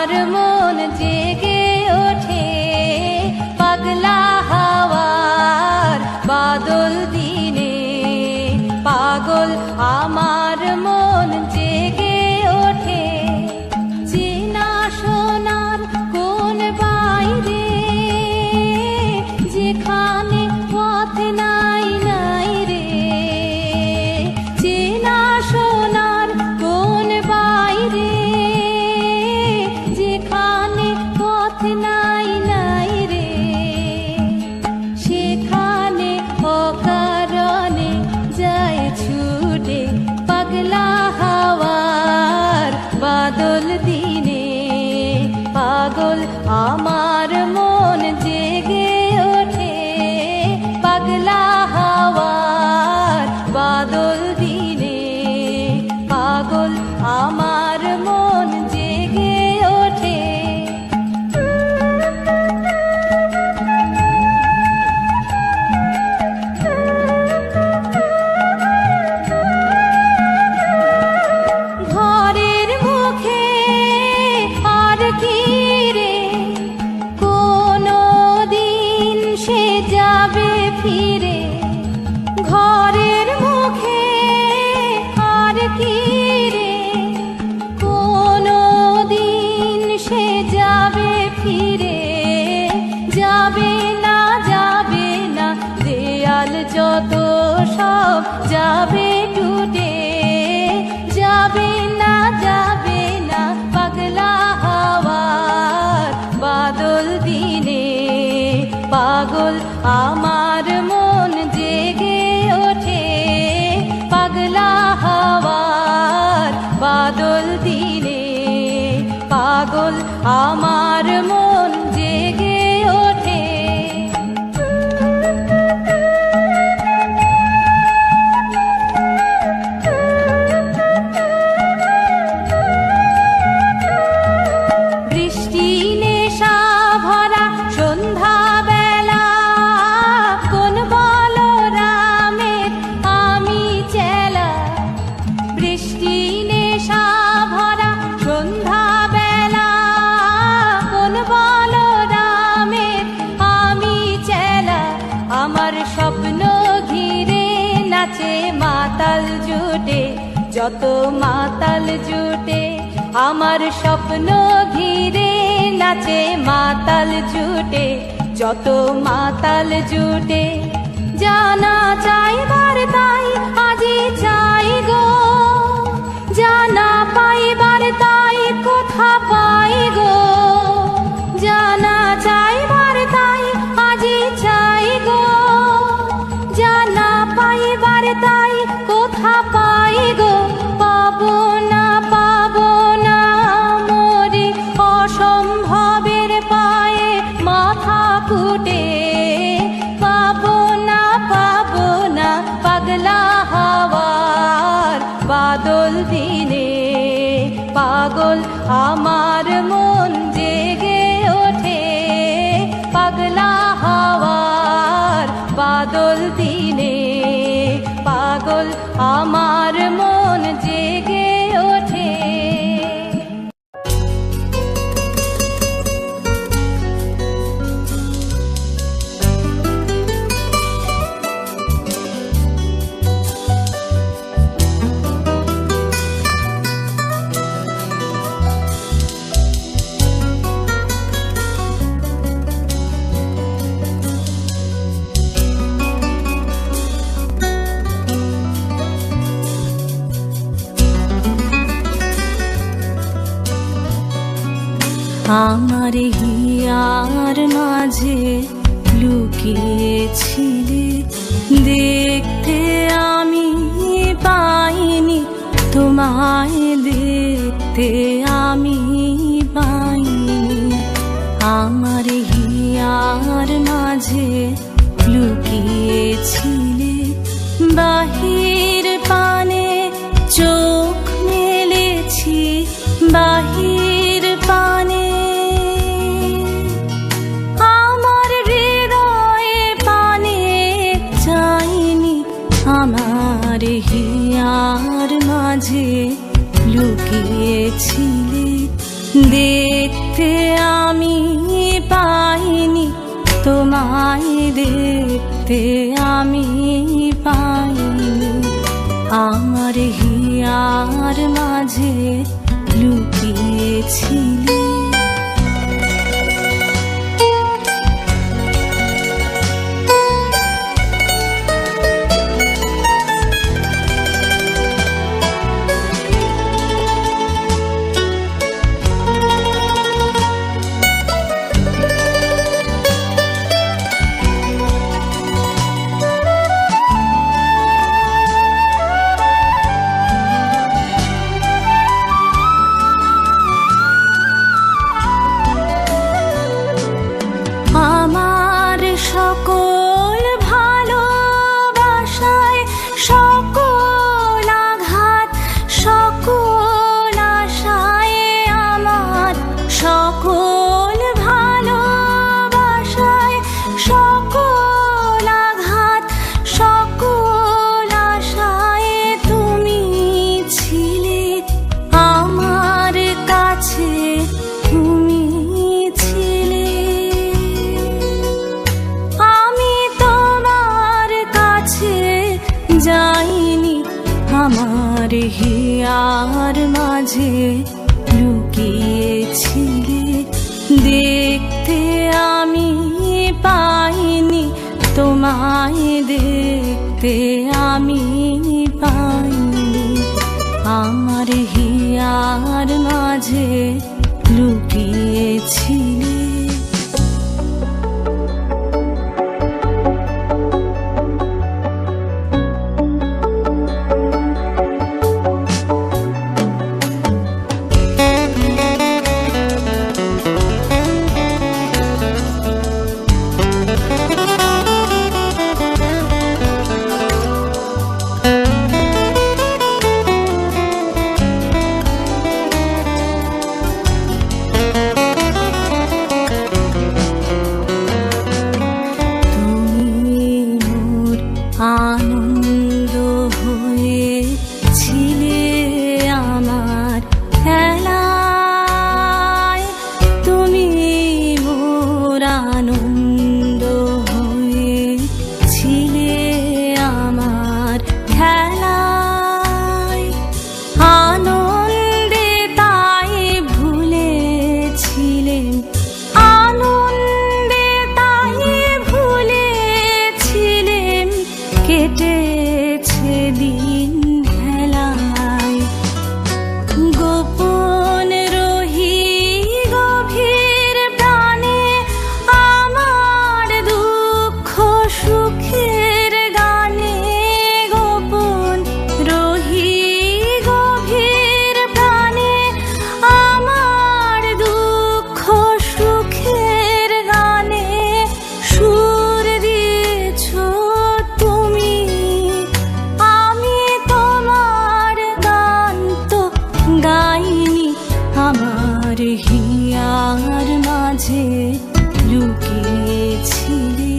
আমার মন জেগে ওঠে পাগলা হাওয়ার বাদল দিনে। পাগল আমার মন জেগে ওঠে চেনা সোনার কোন বাইরে, যেখানে পথ নাই নাই রে। চেনা সোনার কোন বাইরে, যেখানে পথ নাই নাই রে। সেখানে অকারণে যায় ছুটে পাগলা হাওয়ার বাদল দিনে। পাগল আমার মন জেগে ওঠে পাগলা হাওয়ার বাদল দিনে। পাগল আমার মন জেগে ওঠে। ঘরের মুখে আর কি রে, কোনো দিন সে যাবে ফিরে। ঘরের মুখে আর কি রে, কোনো দিন সে যাবে ফিরে। যাবে না দেয়াল যত সব যাবে টুটে। যাবে না পাগলা হাওয়ার বাদল দিনে। পাগল আমার মন জেগে ওঠে পাগলা হাওয়ার বাদল দিনে। পাগল আমার মন জেগে ওঠে। বৃষ্টি নেশা ভরা সন্ধ্যা বেলা, কোন বলরামের আমি চেলা। বৃষ্টি নেশা ভরা সন্ধ্যা বেলা, কোন বলরামের আমি চেলা। আমার স্বপ্ন ঘিরে নাচে মাতাল জুটে, যত মাতাল জুটে। আমার স্বপ্ন ঘিরে নাচে মাতাল জুটে, যত মাতাল জুটে। জানা চাইবার তাই আজি চাই গো, জানা পাইবার তাই কোথা পাই গো। জানা চাইবার তাই আজি চাই গো, জানা পাইবার তাই কোথা পাই গো। পাবো না মরি অসম্ভবের পায়ে মাথা কুটে। পাবো না পাগলা হাওয়ার বাদল দিনে। পাগল আমার মন জেগে ওঠে পাগলা হাওয়ার বাদল দিনে। পাগল আমার মন জেগে ওঠে। আমার হিয়ার মাঝে লুকিয়েছিলে, দেখতে আমি পাইনি তোমায়, দেখতে আমি পাইনি। আমার হিয়ার মাঝে লুকিয়েছিলে, বাহির পানে চোখ মেলেছি, বাহির পানে। আমার হৃদয়ে পানে চাইনি, আমার হিয়ার মাঝে লুকিয়েছিলে, দেখতে আমি পাইনি, তোমায় দেখতে আমি পাইনি। আমার হিয়ার মাঝে লুকিয়েছিলে। আমার সকল ভালোবাসায়, সকল আঘাত, সকল আশায়, আমার সকল ভালোবাসায়, সকল আঘাত, সকল আশায় তুমি ছিলে আমার কাছে, তুমি ছিলে। যাইনি, আমার হিয়ার মাঝে লুকিয়েছিলে। দেখতে আমি পাইনি, তোমায় দেখতে আমি পাইনি। আমার হিয়ার মাঝে লুকিয়েছিলে। আনন্দ হয়েছিলে আমার খেলায়, তুমি মোর আনন্দ হয়েছিলে আমার খেলায়। আনন্দে তাই ভুলেছিলেন, আনন্দে তাই ভুলেছিলেন, কেটেছে দিন ভেলায়। গোপন রহি গভীর প্রাণে আমার দুঃখ সুখের গানে। গোপন রহি গভীর প্রাণে আমার দুঃখ সুখের গানে। সুর দিয়েছ তুমি, আমি তোমার গান তো গাইনি। আমার হিয়ার মাঝে লুকিয়েছিলে।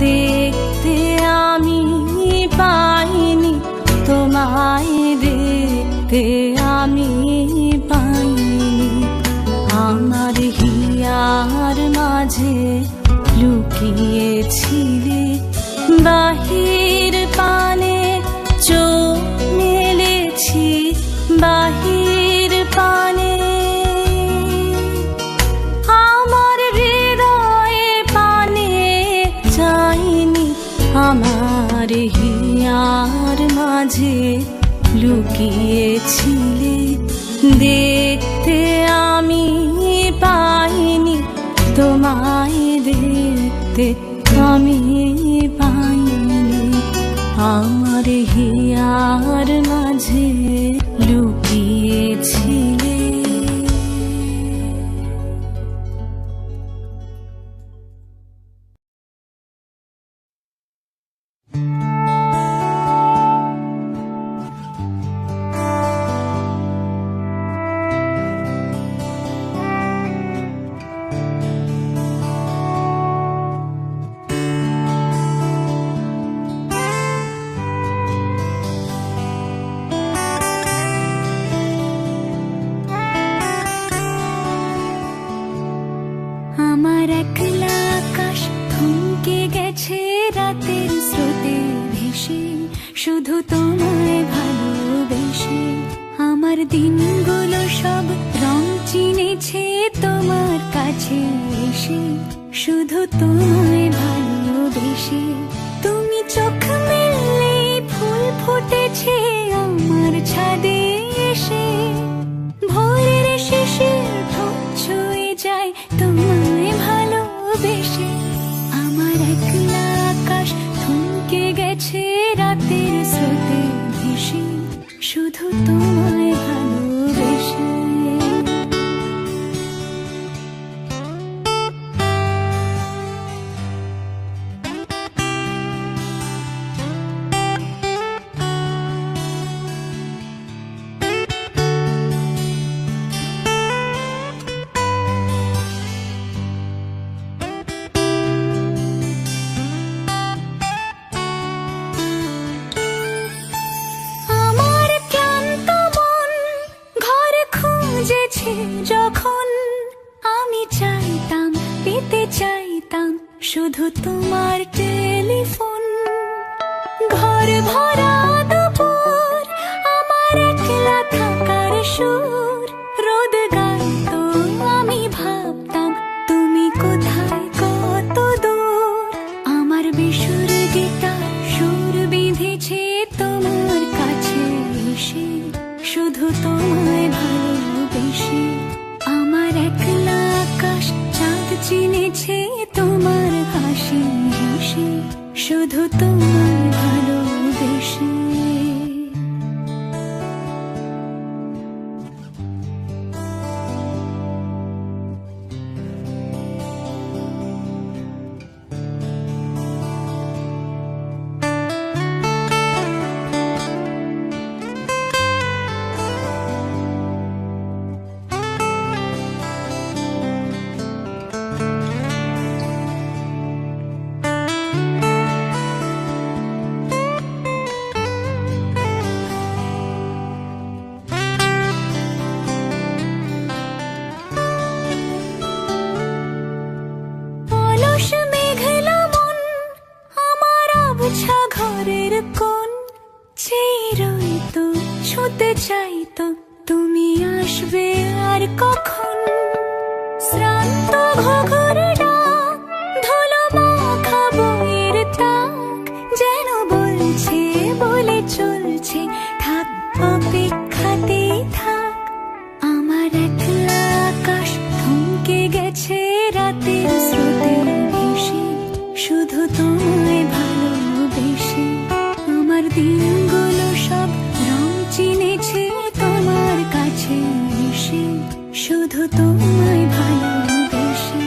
দেখতে আমি পাইনি, তোমায় দেখতে আমি পাইনি। আমার হিয়ার মাঝে লুকিয়েছিলে। বাহির পানে চোখ মেলেছি, বাহির পানে আমার হৃদয়ে পানে চাইনি। আমার হিয়ার মাঝে লুকিয়েছিলে। দেখতে আমি পাইনি, তোমায় দেখতে আমি পাইনি। আমার হিয়ার মাঝে লুকিয়েছিলে। আমার একলা আকাশ থমকে গেছে রাতের স্রোতে ভেসে, শুধু তোমায় ভালোবেসে। আমার দিনগুলো সব রং চিনেছে তোমার কাছে এসে, শুধু তোমায় ভালোবেসে। তুমি চোখ মেললে ফুল ফুটেছে আমার ছাদে এসে, ভোরের শেষের ঢোক ছুঁয়ে যায় তোমায় ভালোবেসে। আমার একলা আকাশ থমকে গেছে রাতের স্রোতে ভেসে, শুধু তোমায় ভালোবেসে। যখন আমি চাইতাম, পেতে চাইতাম শুধু তোমার টেলিফোন। ঘর ভরা দুপুর, আমার একলা থাকার সুর, রোদ গাইতো আমি ভাবতাম তুমি কোথায় কত দূর। আমার বেসুর গিটার সুর বিঁধেছে তোমার কাছে এসে, শুধু তোমায় ভালোবেসে। আমার একলা আকাশ চাঁদ চিনেছে তোমার হাসি হেসে, শুধু তোমায় ভালোবেসে। ঘরের কোণ চিরইতো ছুতে চাইতো তুমি আসবে আর কখন। শ্রান্ত ঘঘর ডাক, ধুলো মাখা বইয়ের তাক, যেন বলছে বলে চলছে থাক অপেক্ষাতেই থাক। আমার একলা আকাশ থমকে গেছে রাতের স্রোতে ভেসে, শুধু তোমায় ভালোবেসে। আমার দিনগুলো সব রং চিনেছে তোমার কাছে এসে, শুধু তোমায় ভালোবেসে।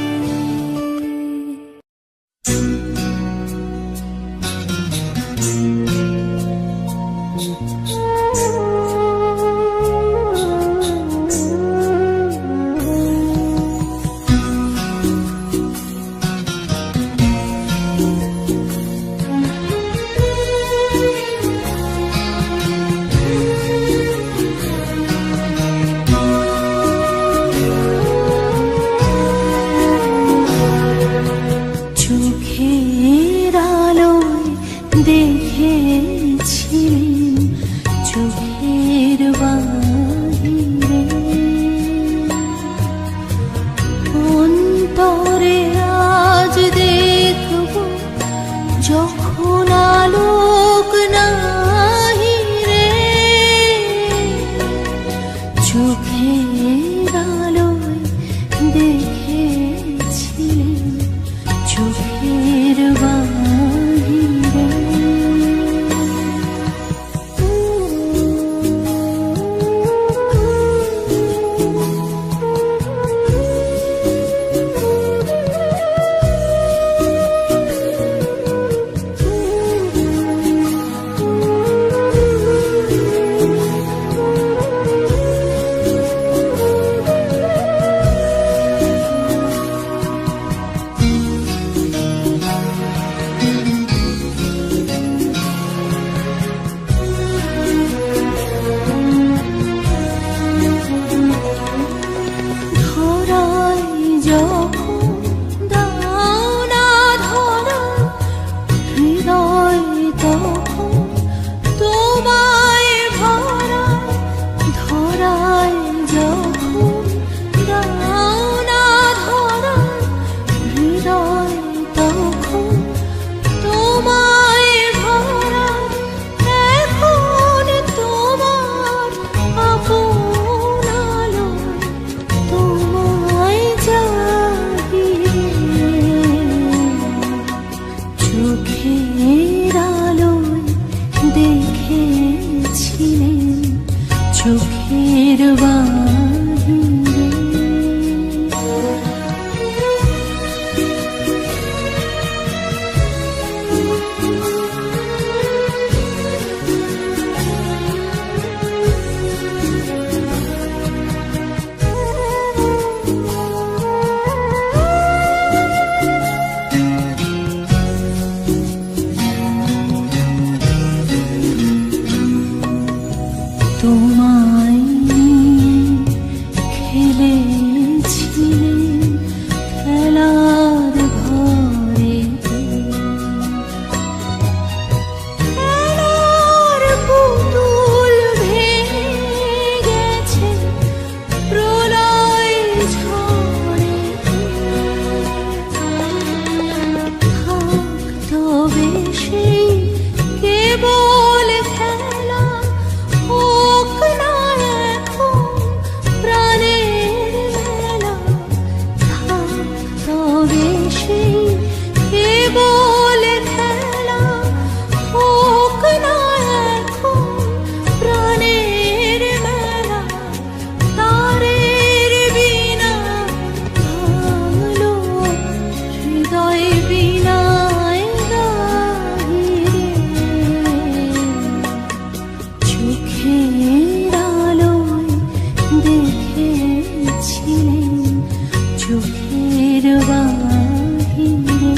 বাহিরে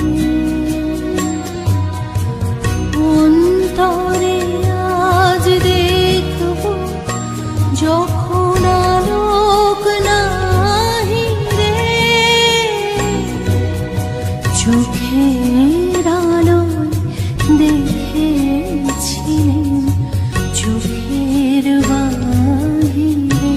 অন্তরে আজ দেখব যখন আলোক নাহি রে চোখের আলোয় দেখেছিলেন চোখের বাহিরে।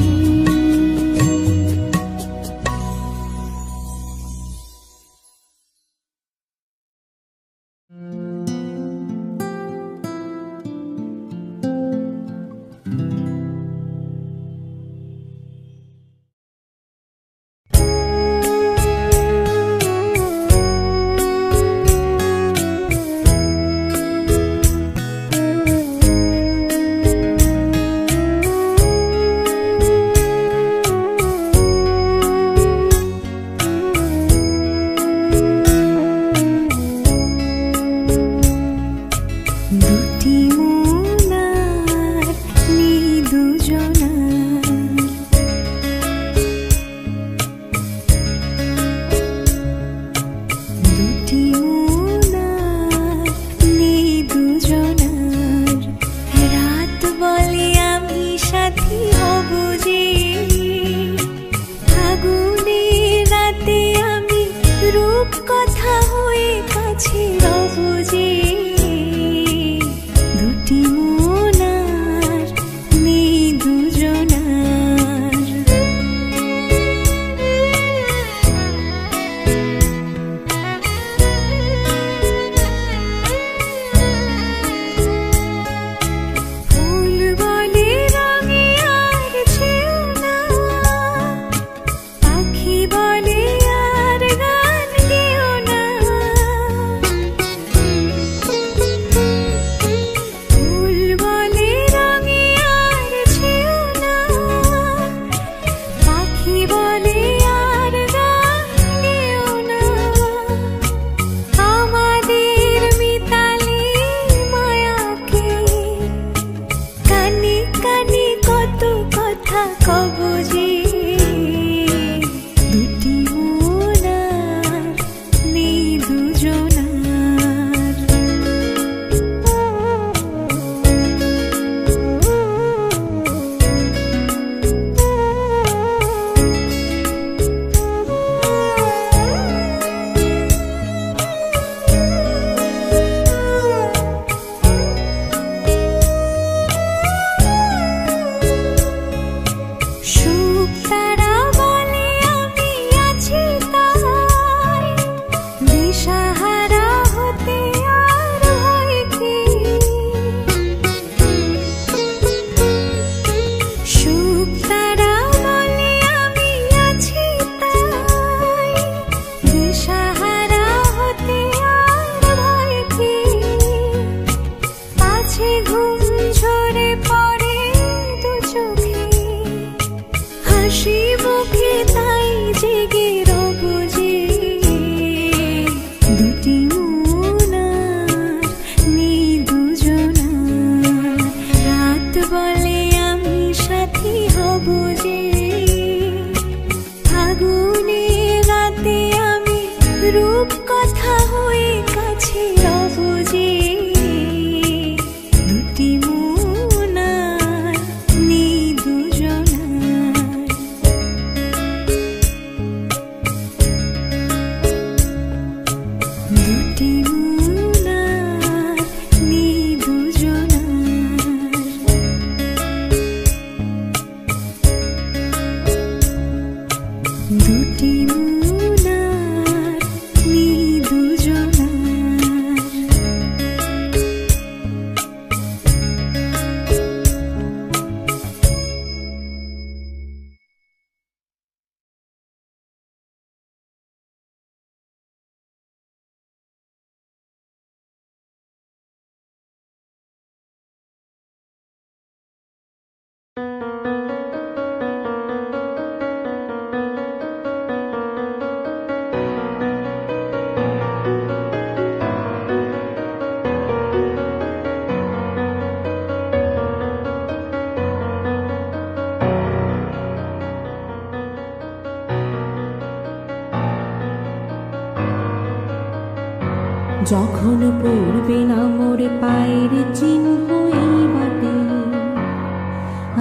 যখন পড়বে না মোর পায়ের চিহ্ন এই বাটে,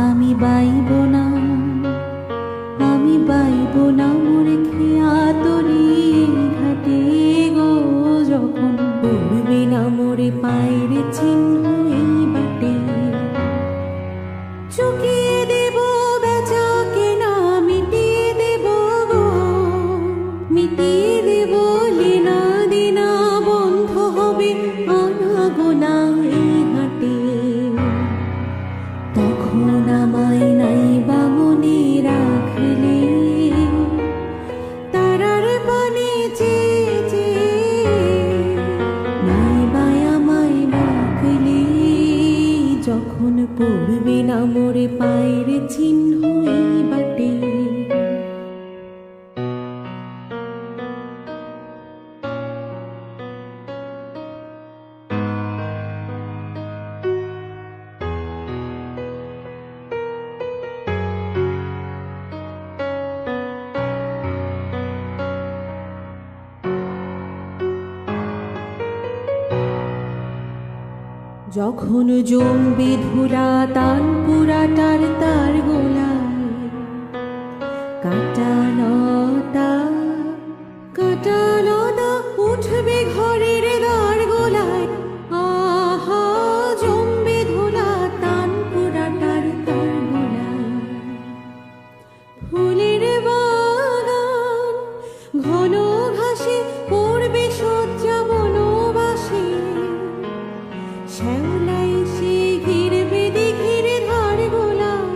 আমি বাইব না, আমি বাইব না মোর খেয়া তরি ঘাটে গো। যখন পড়বে না মোর পায়ের চিহ্ন এই বাটে, চুকিয়ে দেব বেচা কেনা, মিটিয়ে দেব গো, মিটিয়ে দেব লেনা দেনা, বন্ধ হবে আনাগোনা এই হাটে। তখন আমায় নাই বা মনে রাখলে, তারার পানে চেয়ে চেয়ে নাই বা আমায় ডাকলে। যখন পড়বে না মোর পায়ের চিহ্ন এই বাটে, যখন জমবে ধুলা তান পুরাটার তার গোলায়, কাটা লতা কাটা লতা উঠবে ঘরের দ্বার গোলায়। আহা জমবে ধুলা তান পুরাটার তার গোলায়। ফুলের বাগান ঘন ঘাসে পড়বে শয্যা বনবাসে, শ্যাওলাই সে ঘিরবে দিঘির ধার গোলায়।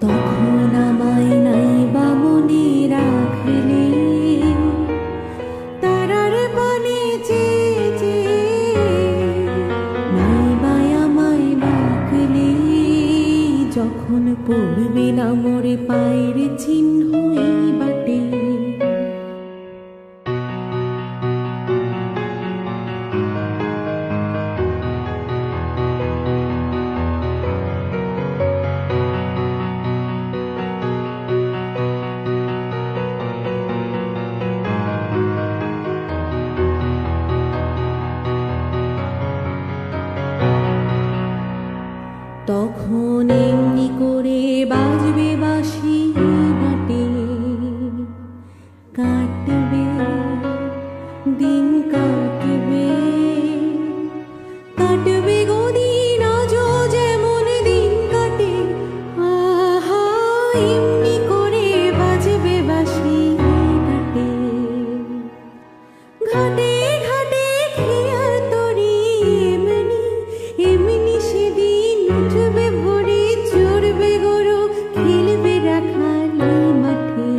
তখন আমায় নাই বা মনে রাখলে, তারার পানে চেয়ে চেয়ে নাই বা আমায় ডাকলে। যখন পড়বে না মোর পায়ের চিহ্ন এই বাটে, তখন এমনি করে বাজবে বাঁশি ঘাটে, কাটবে দিন কাটবে, কাটবে গদিন আজও যেমন দিন কাটে। আহা এমনি করে বাজবে বাঁশি ঘাটে, ঘাটে ঘাটে খেয়া তরি এমনি এমনি সেদিন উঠবে ভোরে, চড়বে গরু খেলবে রাখাল মাঠে।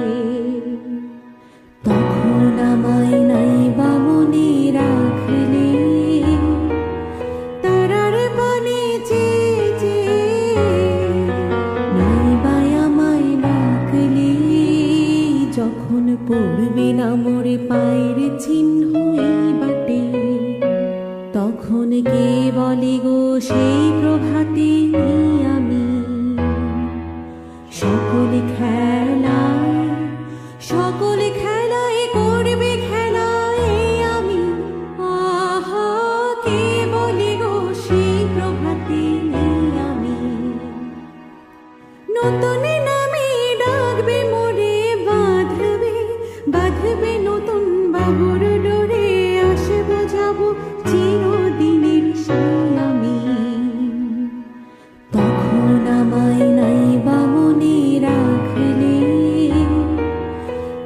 তখন আমায় নাই বা মনে রাখলে, তারার পানে চেয়ে চেয়ে নাই বা আমায় ডাকলে। যখন পড়বে না মোর পায়ের চিহ্ন এই বাটে, তখন কে বলে গো সেই প্রভাতে আমি সকল খেলায়, সকল খেলায় করবে খেলায় আমি। আহা কে বলে গো সেই প্রভাতে আমি, নতুন নামে ডাকবে মোরে, বাঁধবে বাঁধবে নতুন বাবুর ডোরে, আসবো যাবো চিরদিনের সেই আমি। তখন আমায় নাই বা মনে রাখলে,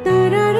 তারার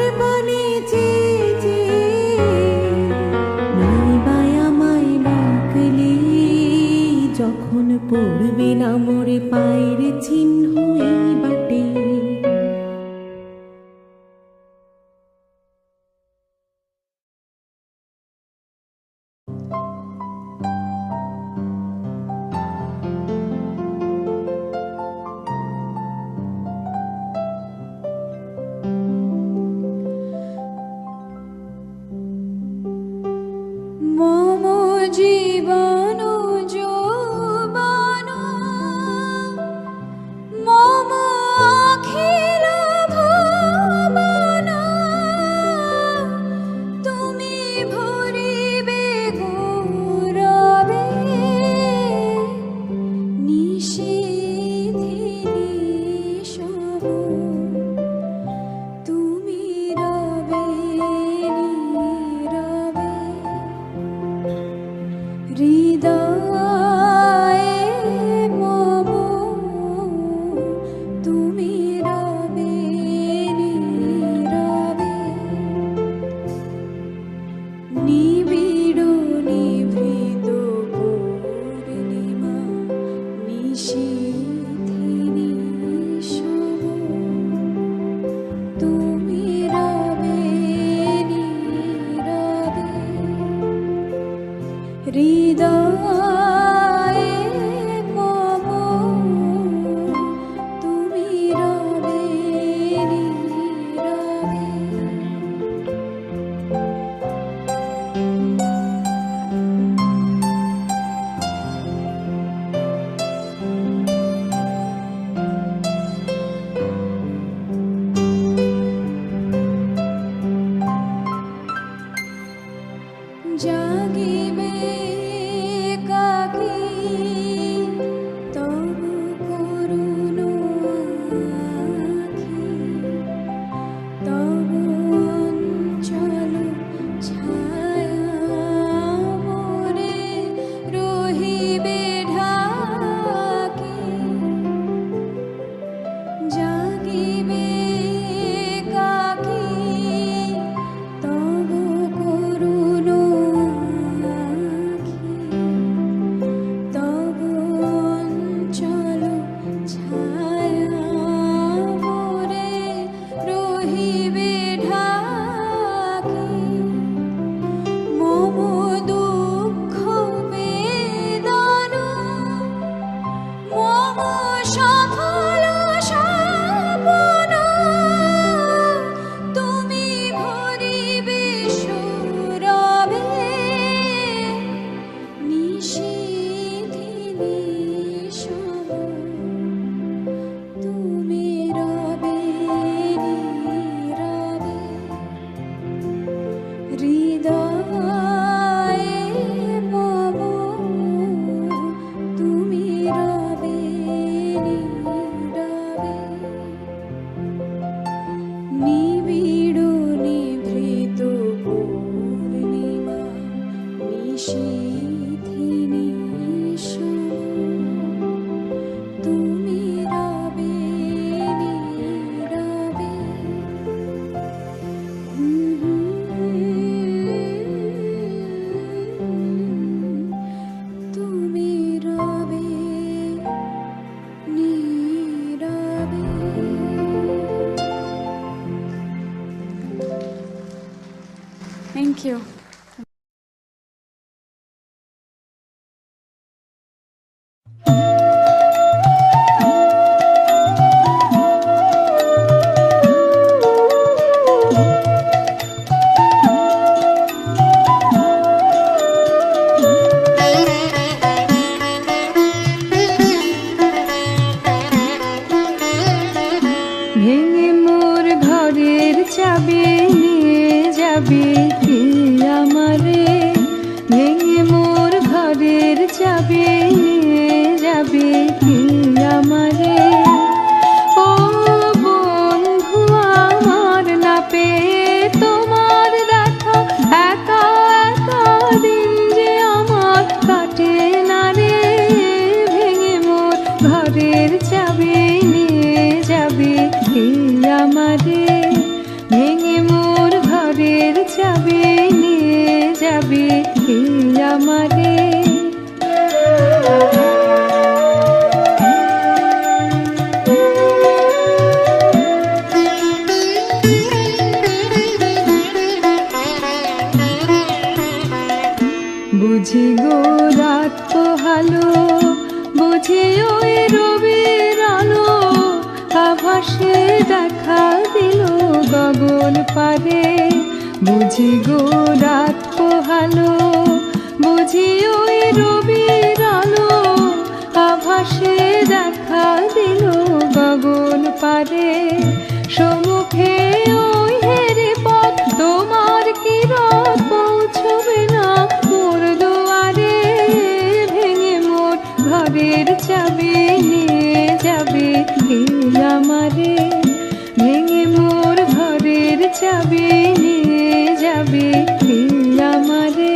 রহিবে ঢাকি মম দুঃখ বেদনা মম সফল স্বপ্ন তুমি ভরিবে সৌরভে নিশীথে নিশম তুমি রবে নীরবে হৃদয়ে মম তুমি রবে নীরবে নিবিড় নিভৃত পূর্ণিমা নিশীথে নিশম তুমি রবে নীরবে তুমি রবে নীরবে। Thank you. ভেঙে মোর ঘরের চাবি নিয়ে যাবে কি আমারে ভেঙে মোর ঘরের চাবি নিয়ে যাবে কি আমারে ও বন্ধু আমার না পেয়ে তোমার দেখা একা একা দিন যে আমার কাটে না রে ভেঙে মোর ঘরের চাবি নিয়ে যাবে কি আমারে ভেঙে মোর ঘরের চাবি নিয়ে যাবে কি আমারে বুঝি গো রাত পোহালো বুঝি ওই রবির আলো আভাসে দেখা দিল গগন পারে বুঝি গো রাত পোহালো বুঝি ওই রবির আলো আভাসে দেখা দিল গগন পারে সম্মুখে ওই হেরে পথ তোমার কিরণ পৌঁছবে না মোর দুয়ারে ভেঙে মোর ঘরের চাবি নিয়ে যাবে কি আমারে ভেঙে মোর ঘরের চাবি নিয়ে যাবে কি আমারে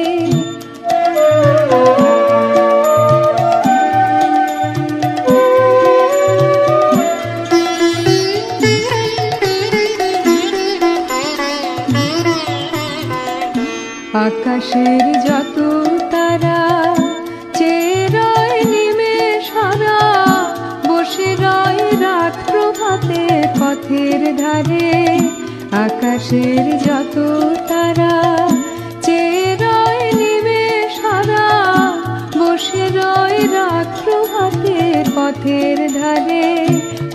আকাশের যত তারা চেয়ে রয় নিমেষ হারা বসে রয় রাত প্রভাতে পথের ধারে আকাশের যত তারা চেয়ে রয় নিমেষ হারা বসে রয় রাত প্রভাতে পথের ধারে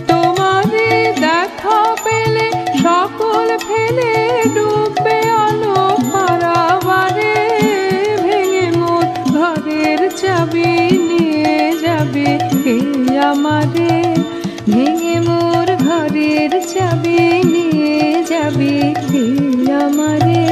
তোমারে দেখা পেলে সকল ফেলে ডুববে আলো পারাবারে ভেঙে মোর ঘরের চাবি নিয়ে যাবে কে আমারে ভেঙে মোর ঘরের চাবি নিয়ে যাবে কে আমারে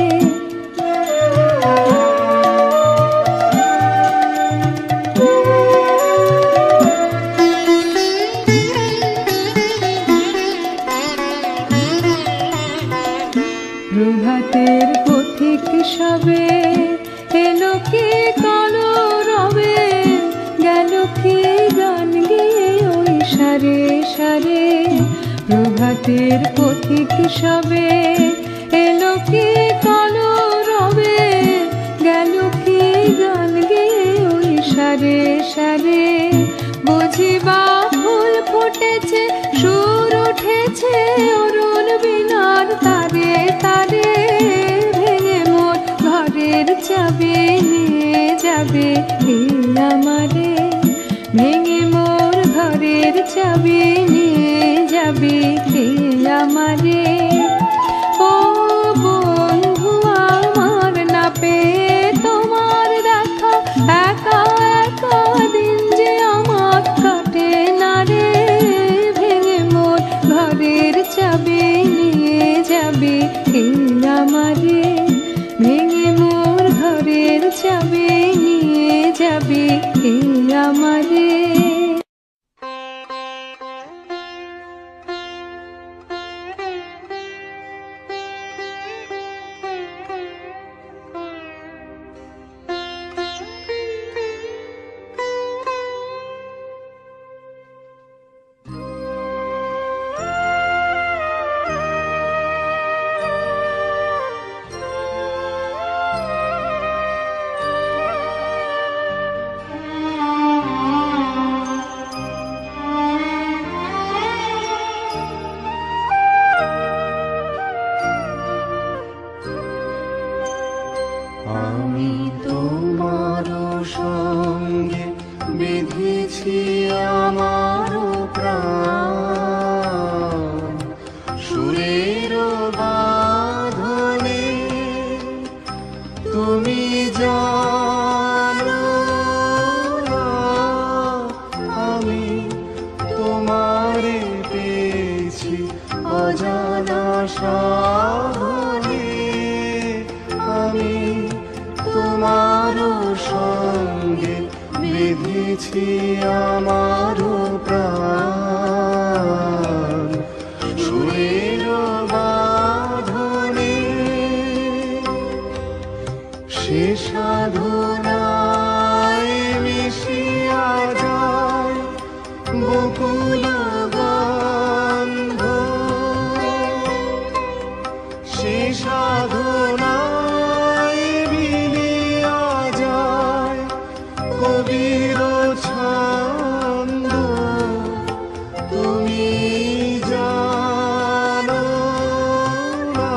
প্রভাতের পথিক সবে এলো কি কলরবে গেল কি গান গেয়ে ওই সারে সারে প্রভাতের পথিক সবে এলো কি কলরবে গেল কি গান গেয়ে ওই সারে সারে বুঝিবা ফুল ফুটেছে সুর উঠেছে অরুণ বিনার কে আমারে ভেঙে মোর ঘরের চাবি নিয়ে যাবে কে আমারে। আমি তোমার সঙ্গে বেঁধেছি আমার প্রাণ, সুরের বাঁধনে তুমি জানো না, আমি তোমারে পেয়েছি অজানা সাধনে। আমি তোমার সঙ্গে বেঁধেছি আমার প্রাণ, সুরের বাঁধনে সে সাধনায় মিশিয়া যায় বকুল গন্ধ, সে সাধনায় মিলিয়া যায় কবির ছন্দ। তুমি জানো না,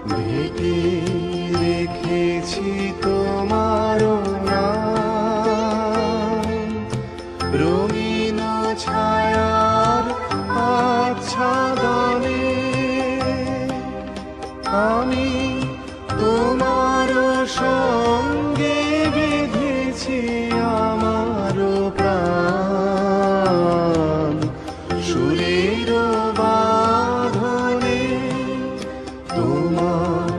ঢেকে রেখেছি তোমার নাম, রঙিন ছায়ার আচ্ছাদনে। আমি তোমার সঙ্গে বেঁধেছি আমার প্রাণ, সুরের বাঁধনে তোমার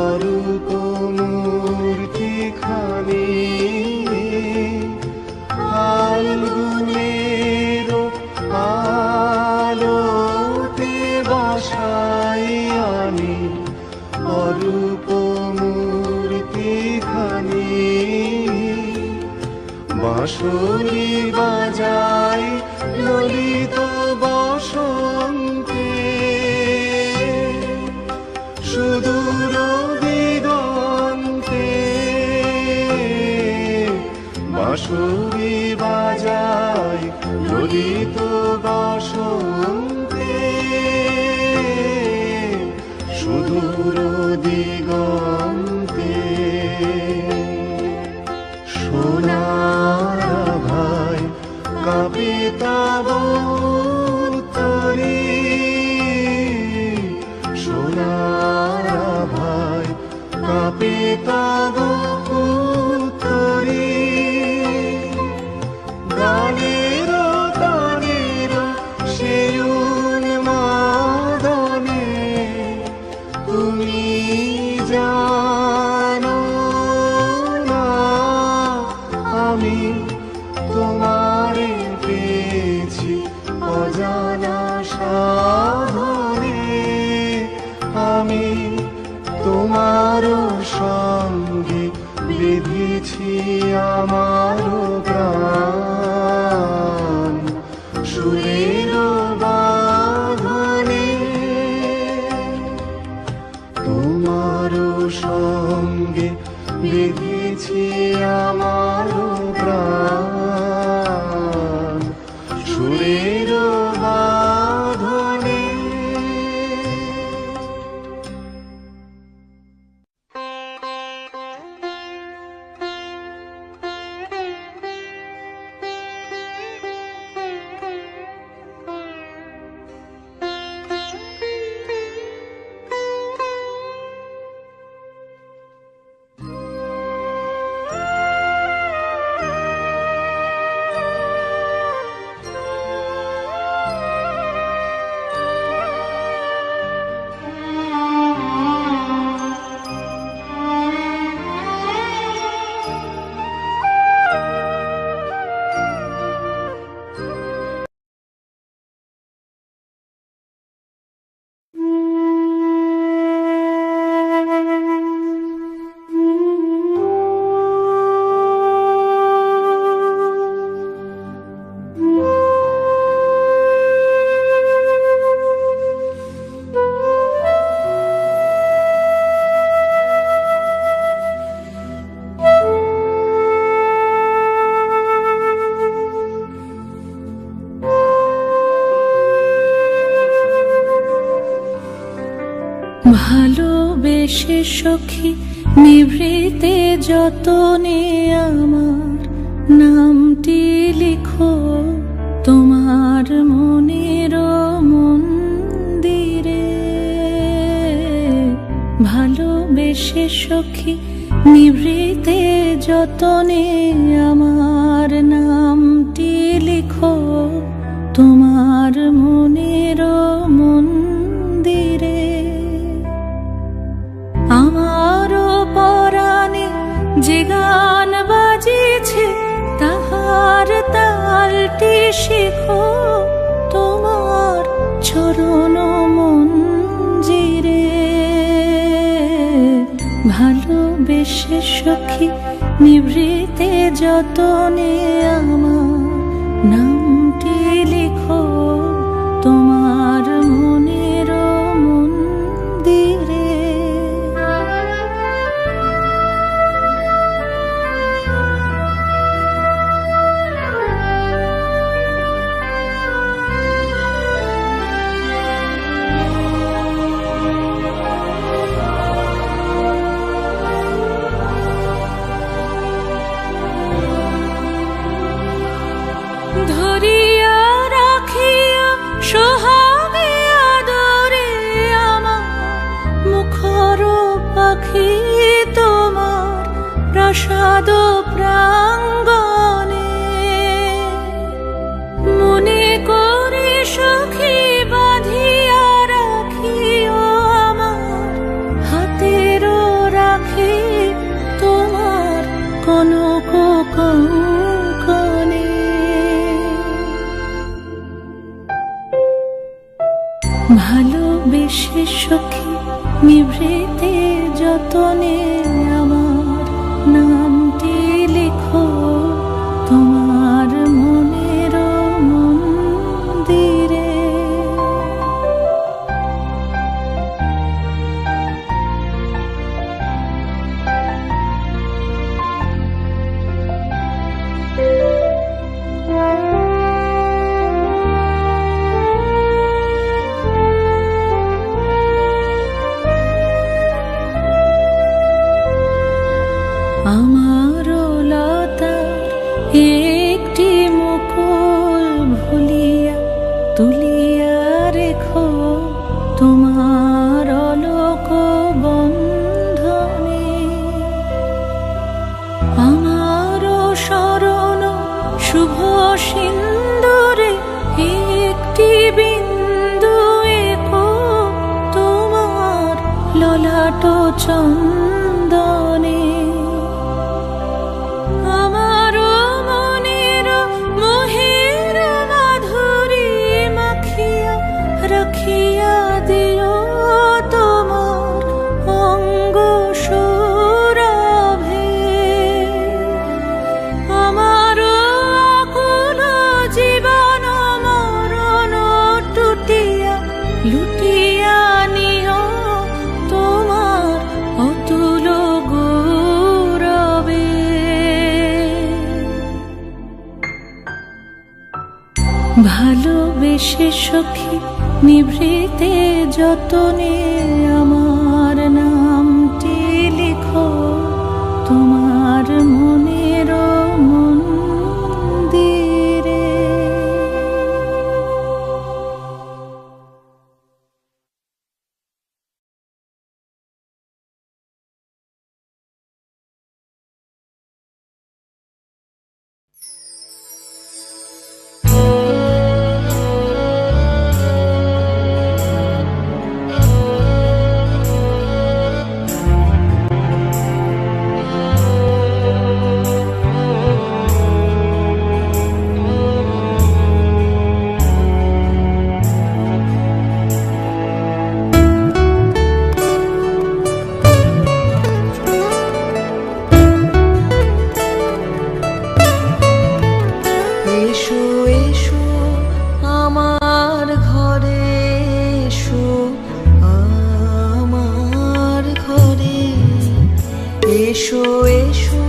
অরূপ মূর্তিখানি ফাল্গুনের আলোতে বাসাই আনি, অরূপ মূর্তিখানি বাঁশরি বাজাই ললিত বসন্তে, সুদূর দিগন্তে বাঁশরি বাজাই ললিত বসন্তে, সুদূর দিগন্তে। সোনার ভাই কাঁপে তব উত্তরে, সোনার ভাই কাঁপে তব উত্তরে। গানের তানের সে উন্মাদনে তুমি জানো না, আমি তোমারে পেয়েছি অজানা সাধনে। আমি তোমার সঙ্গে বেঁধেছি আমার প্রাণ, সুরের বাঁধনে তোমার সঙ্গে বেঁধেছি আমার প্রাণ, সুরের বাঁধনে। ভালোবেসে সখী নিভৃতে যতনে আমার নামটি লিখো তোমার মনের মন্দিরে। ভালোবেসে সখী নিভৃতে যতনে আমার নামটি লিখো তোমার মনের মন্দিরে। আমারও পরাণে যে গান বাজিছে তাহার তালটি শেখো তোমার চরণ মঞ্জিরে। ভালোবেসে সখী নিভৃতে যতনে আমার নামটি লিখো তোমার মনের মন্দিরে। ধরিয়া রাখিয়া সোহাগে আদরে আমার মুখর পাখি তোমার প্রাসাদ প্রাঙ্গণে। মনে করে সখী বাঁধিয়া রাখিও আমার হাতের রাখি তোমার কনক কঙ্কণে। ভালোবেসে সখী নিভৃতে যতনে আমার নামটি লিখো তোমার মনের মন্দিরে। আমার লতার একটি মুকুল ভুলিয়া তুলিয়া রেখো তোমার অলোক বন্ধনে। আমার শরণ শুভ সিন্দুরে একটি বিন্দু এঁকো তোমার ললাট চন্দনে। আমার মনের মোহের মাধুরী মাখিয়া রাখিয়া দিও তোমার অঙ্গ সৌরভে। আমার আকুল জীবন মরণ টুটিয়া লুটিয়া নিও তোমার অতুল গৌরবে। ভালোবেসে সখী নিভৃতে যতনে আমার নামটি লিখো তোমার মনের মন্দিরে। এসো এসো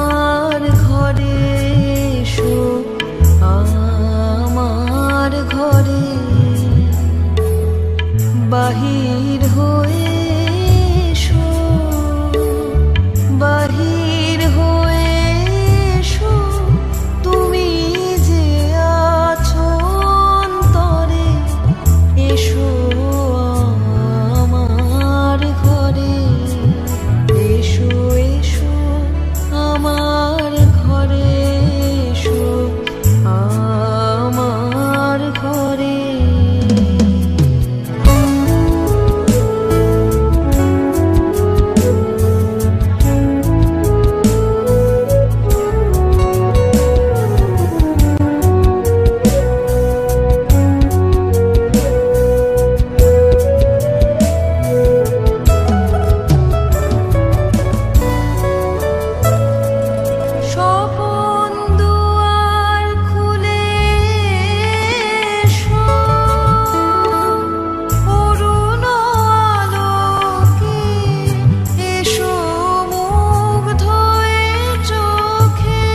আমার ঘরে, এসো আমার ঘরে। বাহির হয়ে এসো, বাহির হয়ে এসো, তুমি যে আছো অন্তরে, এসো আমার ঘরে, এসো এসো আমার ঘরে, এসো আমার ঘরে। স্বপন দুয়ার খুলে এসো, অরুণ আলোকে এসো, মুগ্ধ এ চোখে।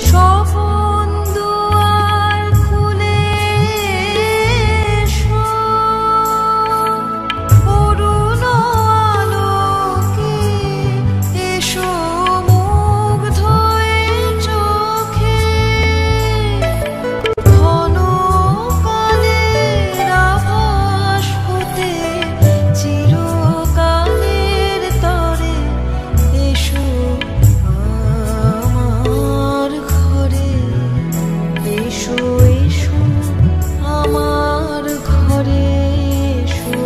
স্বপন দুয়ার খুলে এসো, অরুণ আলোকে এসো, মুগ্ধ এ চোখে। ঘন কালের আভাস হতে চিরকালের তরে, এসো আমার ঘরে, এসো এসো আমার ঘরে, এসো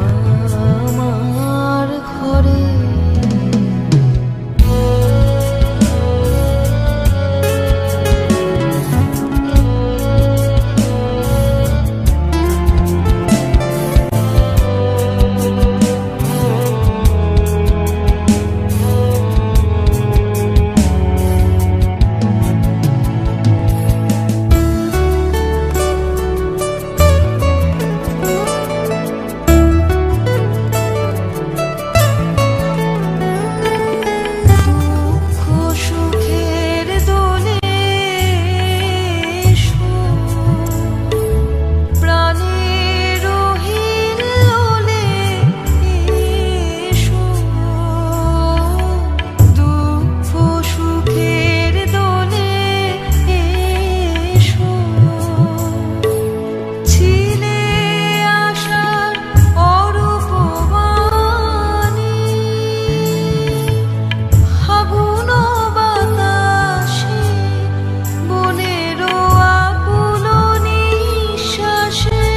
আমার ঘরে। দুঃখ সুখের দোলে এসো, প্রাণের হিল্লোলে এসো। দুঃখ সুখের দোলে এসো, ছিলে আশার অরূপ বাণী, ফাগুন বাতাসে বনের আকুল নিঃশ্বাসে।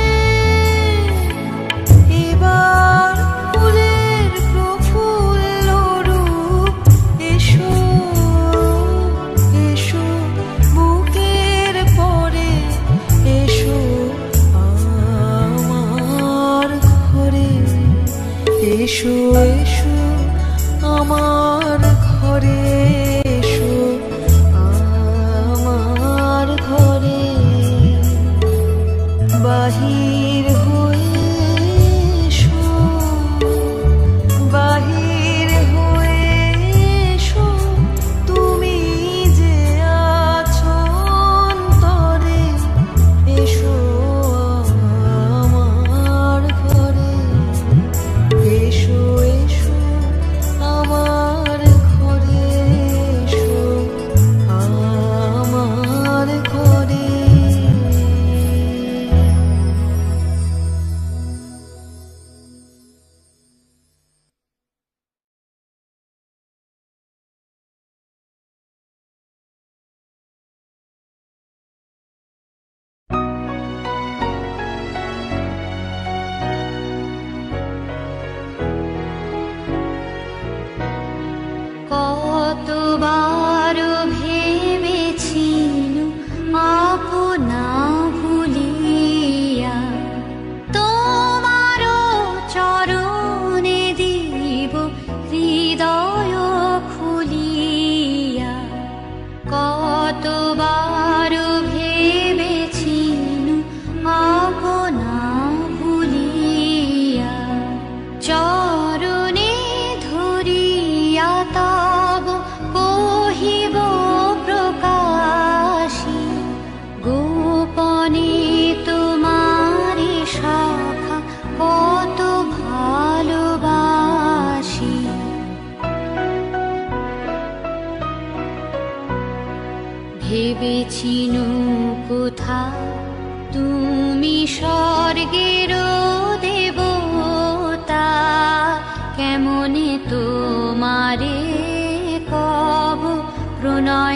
এবার ফুলের প্রফুল্ল রূপ এসো, এসো বুকের পরে, এসো আমার ঘরে, এসো এসো আমার ঘরে, এসো আমার ঘরে। বাহির হয়ে এসো, বাহির হয়ে এসো, তুমি যে আছো অন্তরে, এসো আমার ঘরে, এসো এসো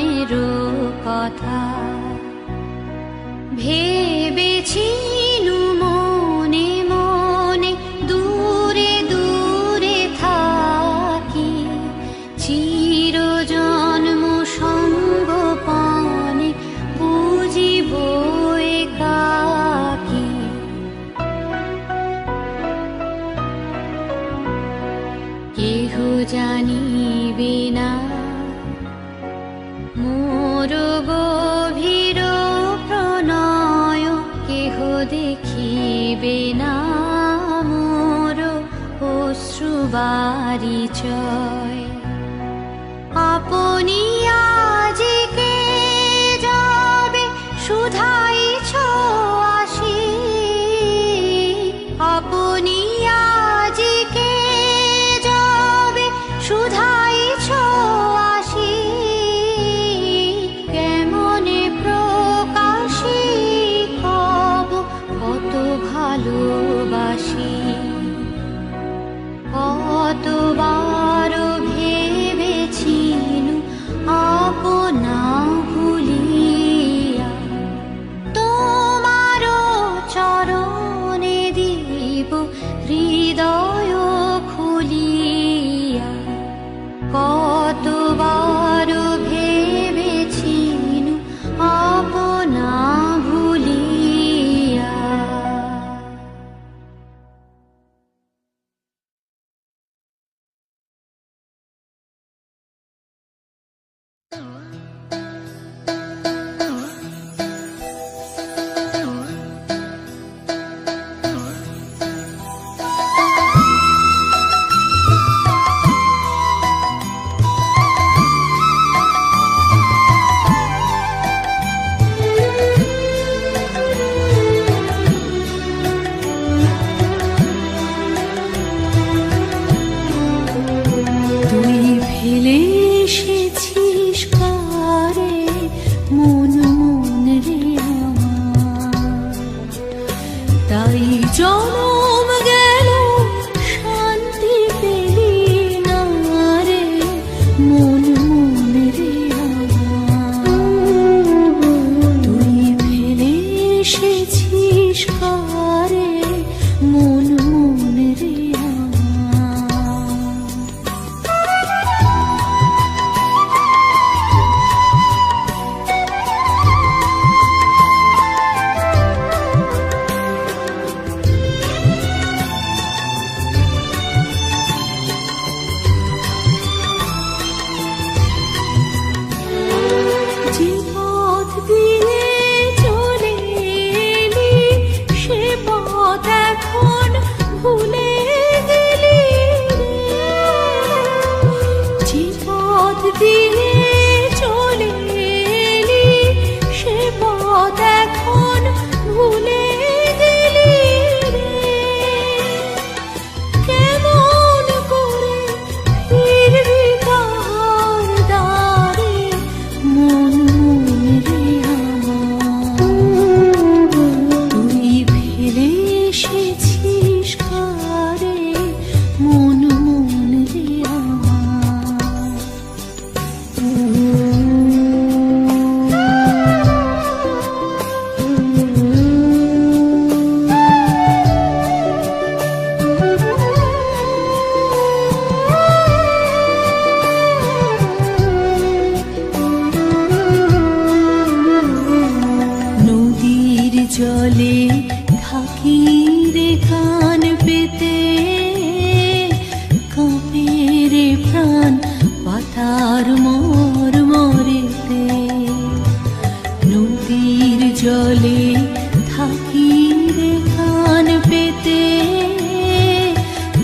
মায়ের কথা ভেবেছিনু মনে মনে দূরে দূরে থাকি চির জন্ম সঙ্গপানে বুঝিব একাকী কেহ জানিবে না মোর গভীর প্রণয় কেহ দেখিবে না মোর অশ্রুবারিচয় আপনি আজিকে যাবে শুধাইছ আসি আপনি আজিকে যাবে শুধাইছ আসি কেমনে প্রকাশি কব কত ভালোবাসি কতবার ভেবেছিনু আপনা ভুলিয়া তোমার চরণে দিব হৃদয় খুলিয়া কতবার ভেবেছিনু আপনা ভুলিয়া তুই ফেলে এসেছিস কারে মন মন রে আমার তাই জনম গেল শান্তি পেলি না রে মন মন রে আমার তুই ফেলে এসেছিস কারে মন মন রে আমার যে পথ দিয়ে চলে এলি সে পথ এখন ভুলে গেলি যে পথ দিয়ে চলে এলি সে পথ এখন ভুলে গেলি কেমন করে ফিরবি কাহার দ্বারে মন মন রে আমার তুই ফেলে এসেছিস কারে মন মন রে আমার নদীর জলে থাকি রে কান পেতে কাঁপে রে প্রাণ পাতার মর মরেতে নদীর জলে থাকি রে কান পেতে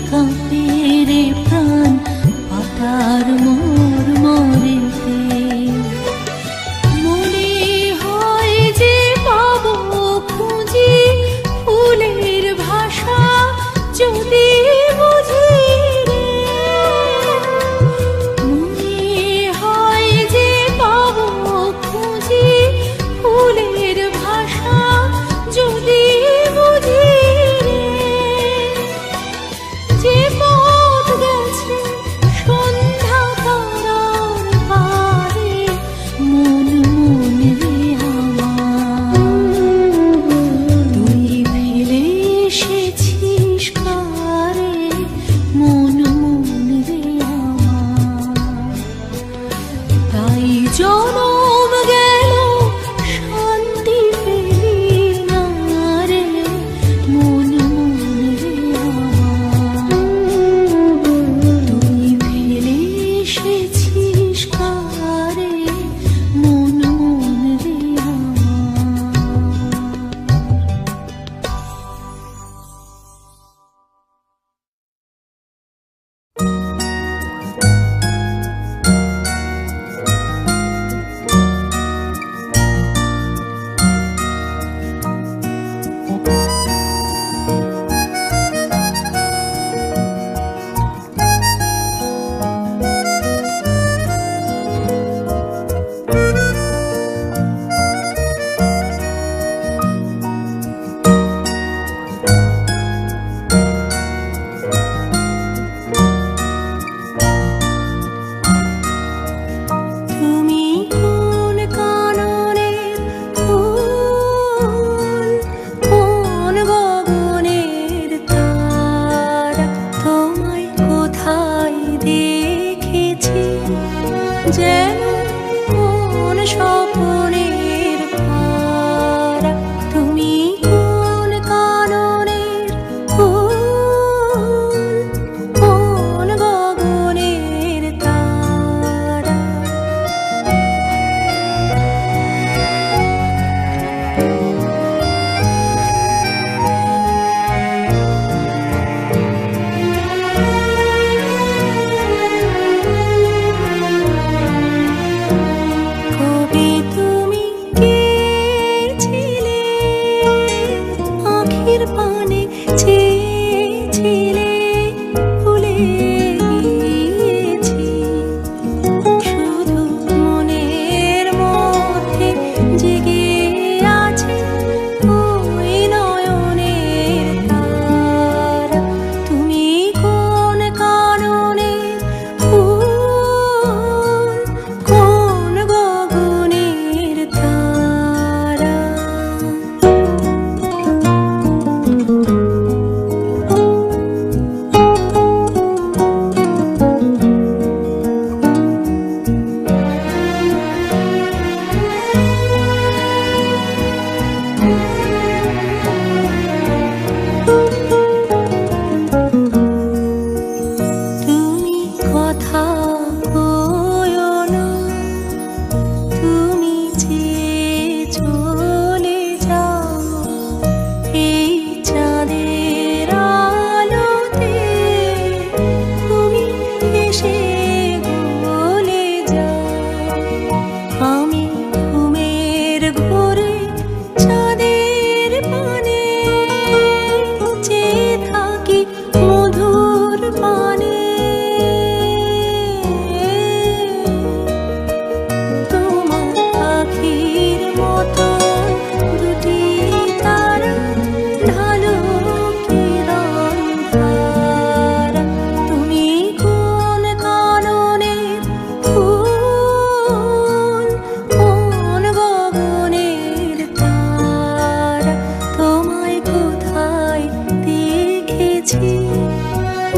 কাঁপে রে প্রাণ পাতার মর মরেতে মনে হয় যে পাবো খুঁজি ফুলের ভাষা যদি বুঝি রে মনে হয় যে পাবো খুঁজি ফুলের ভাষা যদি বুঝি রে যে পথ গেছে সন্ধ্যা তারার পারে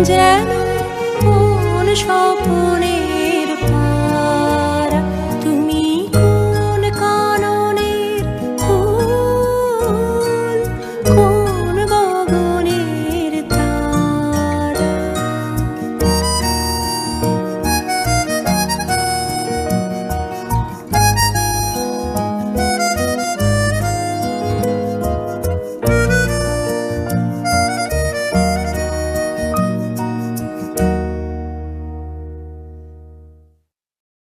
যেন কোন স্বপ্নে